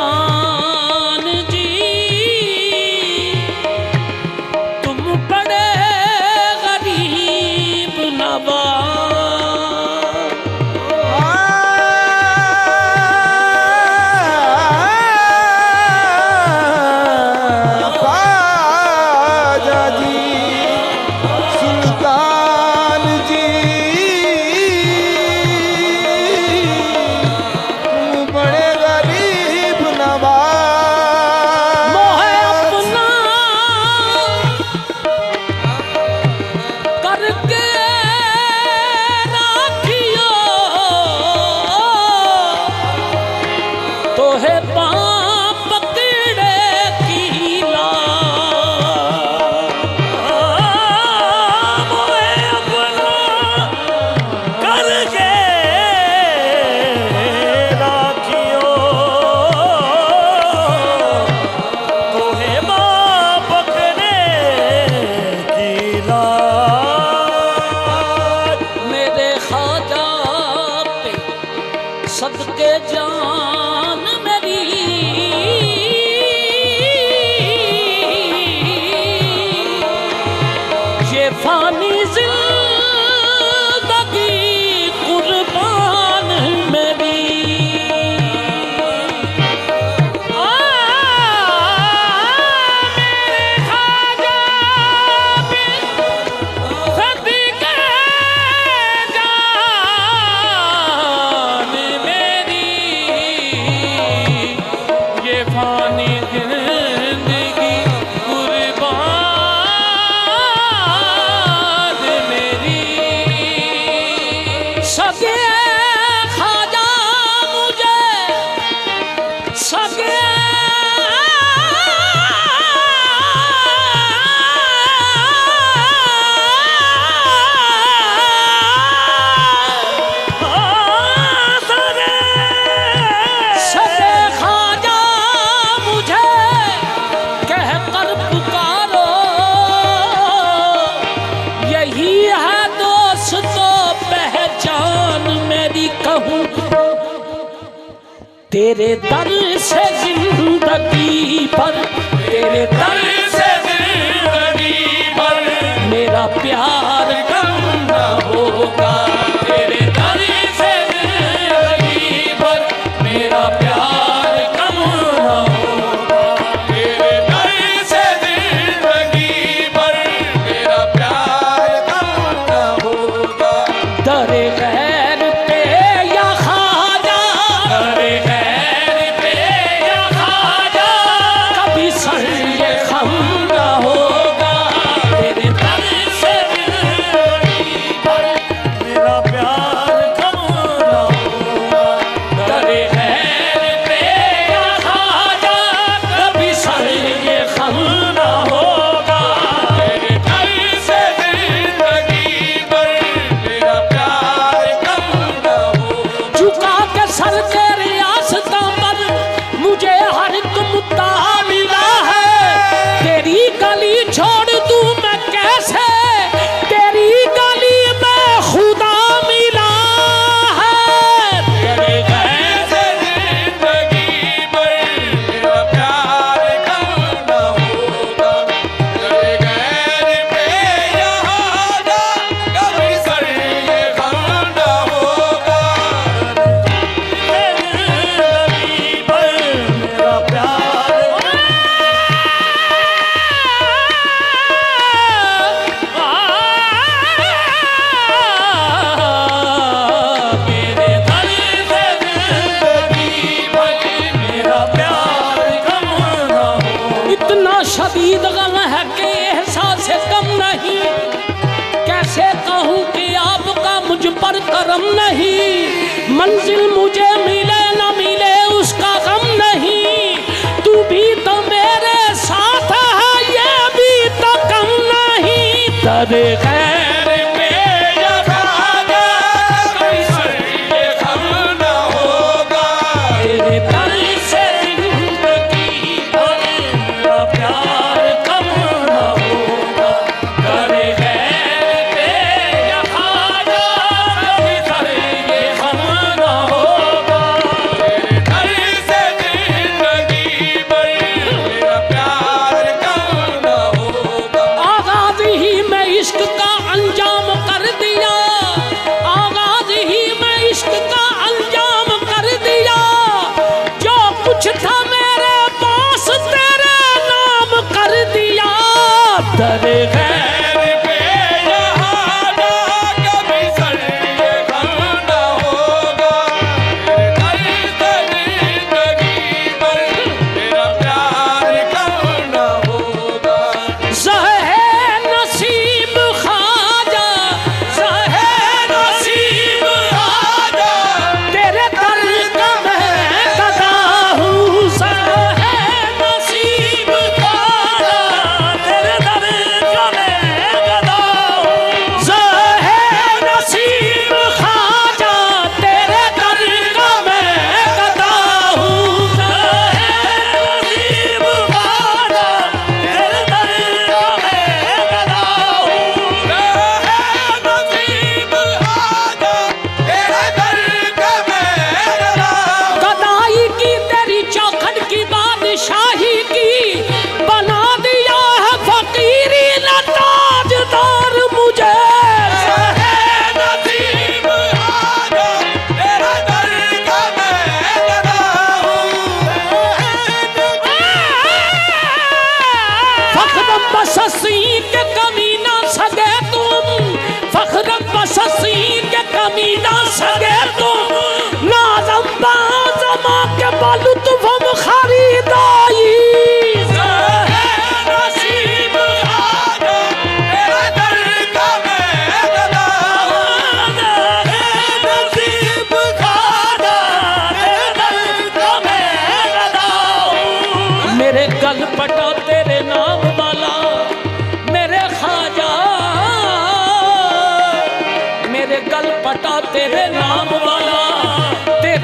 सुल्तान जी तुम बड़े गरीब नवाज। ख्वाजा जी सुल्तान जी तुम बड़े गरीब नवाज। मोहे अपना करके राखियो तो है पाँव पकड़े की लाज। मोहे अपना करके राखियो तो है पाँव पकड़े की लाज। मेरे ख्वाजा पे सदके जान मेरी ये फानी जिंदगी कुर्बान मेरी। मेरे ख्वाजा पे सदके जान मेरी ये फानी जिंदगी कुर्बान मेरी। सगे ख्वाजा मुझे सगे सगे ख्वाजा मुझे कह कर पुकारो यही है दोस्तों पहचान मेरी। कहूँ तेरे दर से जिंदगी पर तेरे दर से जिंदगी पर मेरा प्यार कम न होगा। तेरे दर से जिंदगी पर मेरा प्यार कम न होगा। तेरे दर से जिंदगी पर मेरा प्यार कम न होगा। दरे गैर पे या ख्वाजा दरे गैर पे या ख्वाजा कभी सर ये खम न होगा। तेरे दर से जिंदगी पर मेरा प्यार कम न होगा। दरे गैर पे या ख्वाजा कभी सर ये खम न होगा। तेरे दर से जिंदगी पर मेरा प्यार कम न होगा। झुका के सर तेरे आस्था पर मुझे हर एक मुद्दा मिला है। तेरी गली छोड़ दूं मैं कैसे तेरी गली में खुदा मिला है। तेरे गैर से जिंदगी पर मेरा प्यार कम न होगा। तेरे गैर पे यहाँ जा कभी सर ये गम न होगा। जिंदगी पर मेरा प्यार मेरे दर से जिंदगी पर मेरा प्यार कम न हो। इतना शदीद गम है कि एहसास कम नहीं। कैसे कहूँ कि आपका मुझ पर करम नहीं। मंजिल मुझे मिले न मिले उसका गम नहीं। तू भी तो मेरे साथ है ये भी तो कम नहीं। दरे गैर पे या ख्वाजा कभी सर ये खम न होगा। तेरे दर से जिंदगी पर मेरा प्यार कम न होगा। दरे गैर पे या ख्वाजा कभी सर ये खम न होगा। तेरे दर से जिंदगी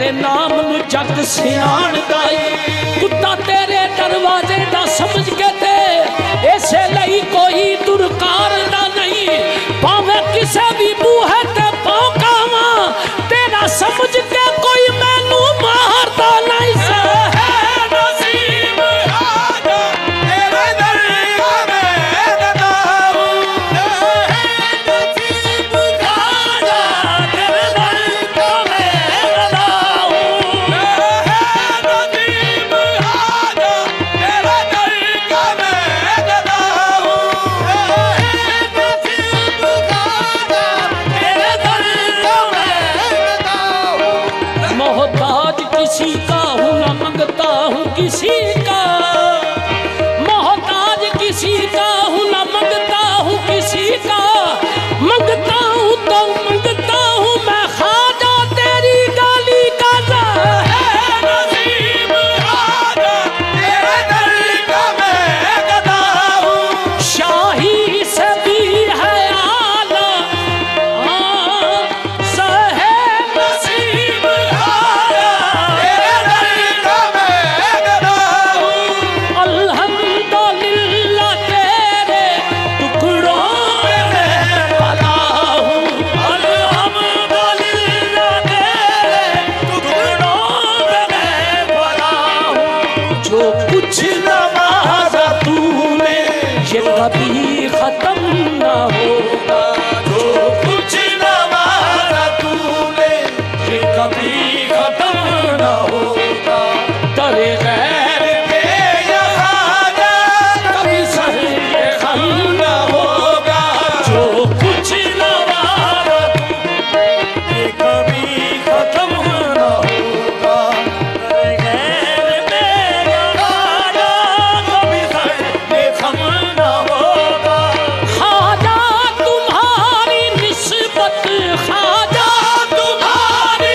तेरे नाम नू जग सियाणदा कुत्ता तेरे दरवाजे दा समझ के ते इसे लई कोई दुरकार दा नहीं भावे किसे भी बूहे ते भौंकावा तेरा समझ के कोई मैनू मारदा नहीं से किसी का हूँ न मंगता हूँ किसी का मोहताज किसी का हूँ न मंगता हूँ किसी का मंगता हूँ तो मंगता हूँ मैं ख्वाजा तेरी गाली का शाही से भी है आला सहे नसीब कभी खत्म न होगा जो कुछ नवाजा तूने ये कभी खत्म न होगा तेरे गैर पे ख्वाजा कभी सही खम न होगा जो कुछ नवाजा तूने ये कभी खत्म न होगा तेरे गैर पे ख्वाजा कभी सही खम न ख्वाजा तुम्हारी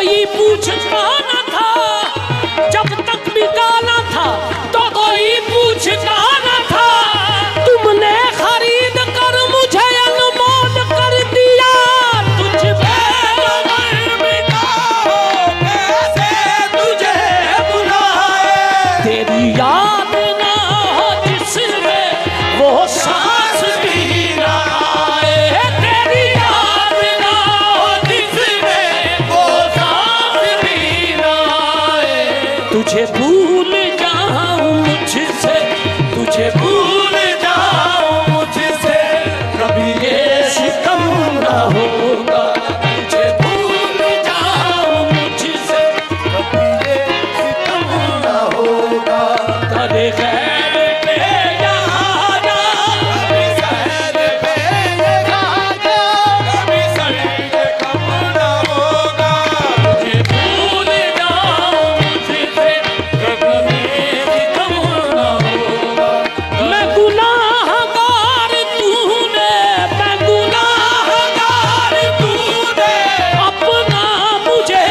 कोई पूछता न था, जब तक बिकाना था तो कोई पूछता न था। तुमने खरीद कर मुझे अनमोल कर दिया, तुझ पे कैसे तुझे बुलाए। तेरी याद ना हो जिसमें वो सांस भी ना आए, तेरी याद ना हो जिसमें वो सांस भी ना आए। तुझे भूल जाऊं मुझसे, तुझे भूल जाऊं मुझसे, कभी ये सितम ना होगा। तुझे भूल जाऊं मुझसे, कभी ये सितम ना होगा। तेरे गैर पे यहाँ जा, कभी सैर पे यहाँ जा, कभी सैर कम ना होगा। तुझे भूल जाऊं मुझसे, कभी ये सितम ना होगा। मैं गुनाहगार तूने, मैं गुनाहगार तूने अपना मुझे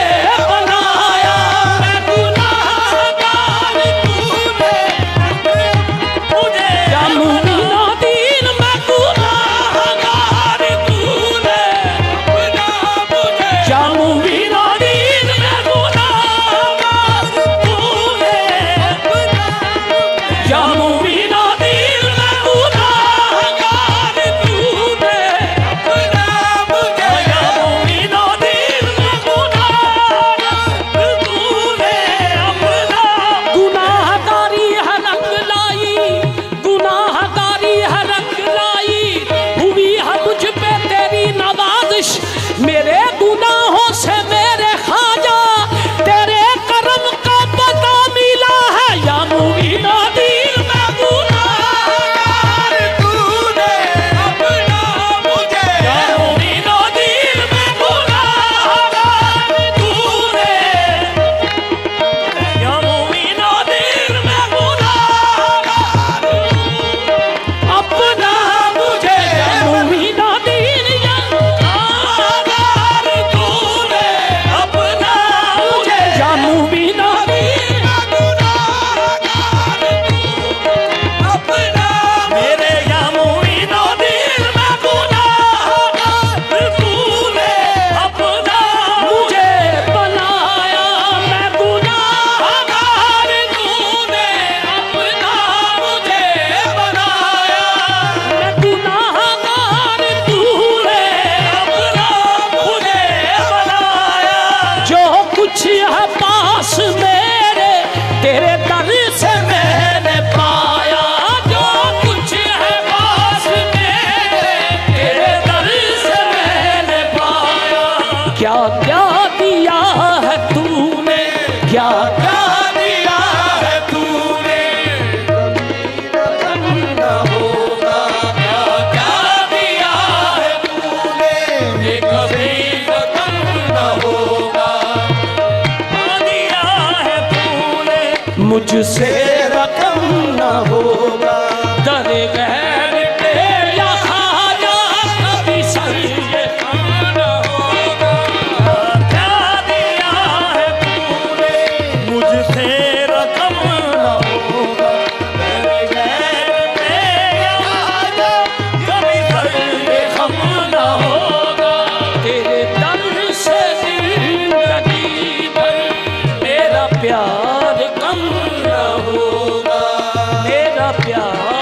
बनाया। मैं गुनाहगार तूने मुझे, या मुनीन मैं गुनाहगार तूने अपना मुझे, या मुनीन मैं गुनाहगार तूने अपना मुझे, या मुनीन मैं गुनाहगार तूने अपना मुझे, या मुनीन मैं गुनाहगार तूने अपना। गुनाहगारी है रंग लाई, गुनाहगारी है रंग लाई, हुई है मुझ पे तेरी नवाजिश। मेरे गुनाहों से मेरे खाजा, तेरे करम का पता मिला है। या मुनीन मैं गुनाहगार तूने अपना मुझे, या मुनीन मैं गुनाहगार तूने, या मुनीन मैं गुनाहगार अपना मुझे, या मुनीन गुनाहगार तूने अपना मुझे, या मुनीन गुनाहगार अपना मेरे, या मुनीन मैं गुनाहगार तूने अपना मुझे बनाया। मैं गुनाहगार तूने अपना मुझे बनाया। मैं गुनाहगार तूने अपना मुझे बनाया। जो कुछ है पास मेरे, तेरे दर से मैंने पाया। जो कुछ है पास मेरे, तेरे दर से मैंने पाया। क्या क्या दिया है तूने, क्या क्या दिया है तूने, कभी न होगा। क्या क्या दिया है तूने, ये कभी खत्म न होगा। दिया है तूने मुझसे रकम न होगा। दर गैर पे या खाजा, कभी सर ये कम न होगा। क्या दिया है तूने, मुझसे रकम न होगा। दर गैर पे या खाजा, कभी सर ये कम न होगा। तेरे दर से जिंदगी भर मेरा प्यार कम न होगा। मेरा प्यार